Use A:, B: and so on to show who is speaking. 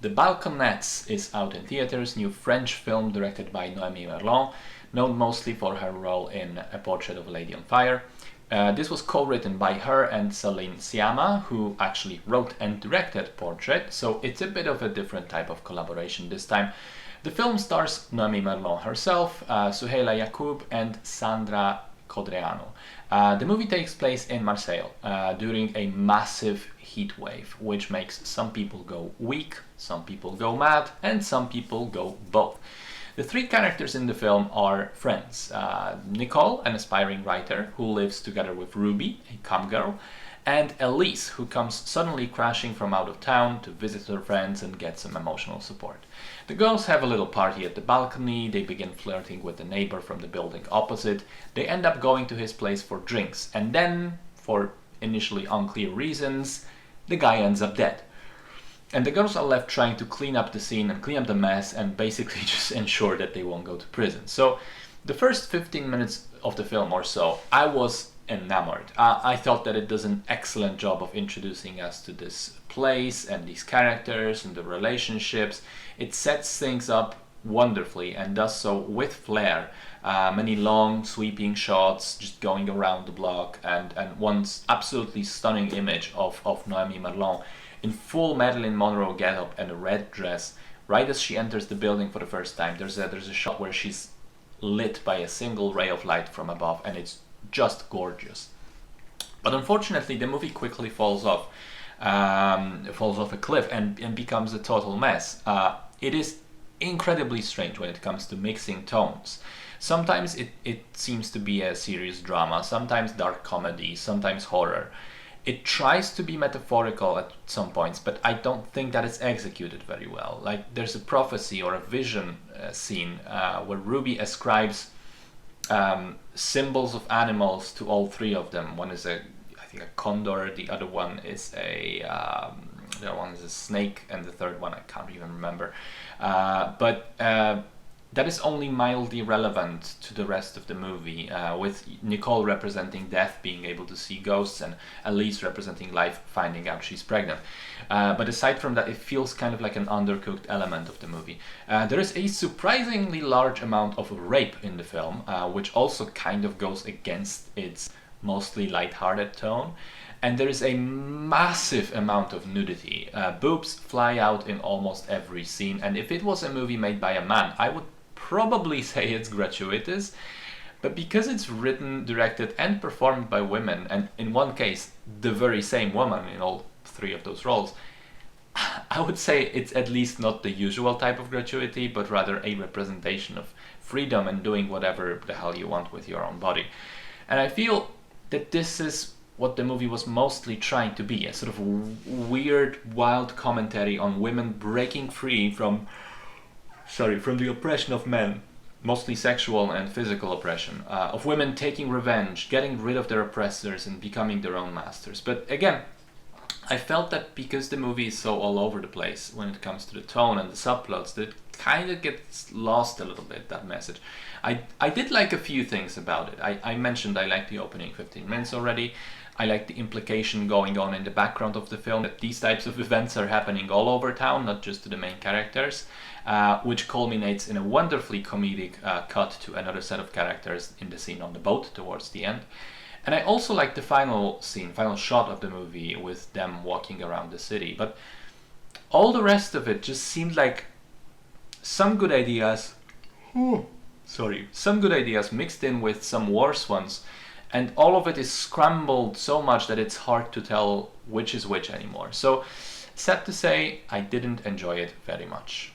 A: The Balconettes is out in theaters, new French film directed by Noémie Merlan, known mostly for her role in A Portrait of a Lady on Fire. This was co-written by her and Céline Sciamma, who actually wrote and directed Portrait, so it's a bit of a different type of collaboration this time. The film stars Noémie Merlan herself, Souheila Yacoub and Sandra Codreanu. The movie takes place in Marseille during a massive heat wave, which makes some people go weak, some people go mad, and some people go both. The three characters in the film are friends. Nicole, an aspiring writer who lives together with Ruby, a cam girl, and Elise, who comes suddenly crashing from out of town to visit her friends and get some emotional support. The girls have a little party at the balcony, they begin flirting with the neighbor from the building opposite, they end up going to his place for drinks, and then, for initially unclear reasons, the guy ends up dead. And the girls are left trying to clean up the scene and clean up the mess and basically just ensure that they won't go to prison. So the first 15 minutes of the film or so, I was enamored. I thought that it does an excellent job of introducing us to this place and these characters and the relationships. It sets things up wonderfully and does so with flair. Many long sweeping shots just going around the block and one absolutely stunning image of Noémie Merlan in full Marilyn Monroe getup and a red dress right as she enters the building for the first time. There's a shot where she's lit by a single ray of light from above and it's just gorgeous. But unfortunately the movie quickly falls off a cliff and becomes a total mess. It is incredibly strange when it comes to mixing tones. Sometimes it seems to be a serious drama, sometimes dark comedy, sometimes horror. It tries to be metaphorical at some points, but I don't think that it's executed very well. Like there's a prophecy or a vision scene where Ruby ascribes symbols of animals to all three of them. One is I think a condor, the other one is a snake, and the third one I can't even remember. But that is only mildly relevant to the rest of the movie, with Nicole representing death, being able to see ghosts, and Elise representing life, finding out she's pregnant. But aside from that, it feels kind of like an undercooked element of the movie. There is a surprisingly large amount of rape in the film, which also kind of goes against its mostly light-hearted tone. And there is a massive amount of nudity. Boobs fly out in almost every scene, and if it was a movie made by a man, I would probably say it's gratuitous, but because it's written, directed and performed by women, and in one case the very same woman in all three of those roles, I would say it's at least not the usual type of gratuity, but rather a representation of freedom and doing whatever the hell you want with your own body. And I feel that this is what the movie was mostly trying to be, a sort of weird, wild commentary on women breaking free from the oppression of men, mostly sexual and physical oppression, of women taking revenge, getting rid of their oppressors and becoming their own masters. But again, I felt that because the movie is so all over the place when it comes to the tone and the subplots, that it kind of gets lost a little bit, that message. I did like a few things about it. I mentioned I liked the opening 15 minutes already. I like the implication going on in the background of the film that these types of events are happening all over town, not just to the main characters, which culminates in a wonderfully comedic cut to another set of characters in the scene on the boat towards the end. And I also like the final shot of the movie with them walking around the city. But all the rest of it just seemed like some good ideas, mixed in with some worse ones. And all of it is scrambled so much that it's hard to tell which is which anymore. So, sad to say, I didn't enjoy it very much.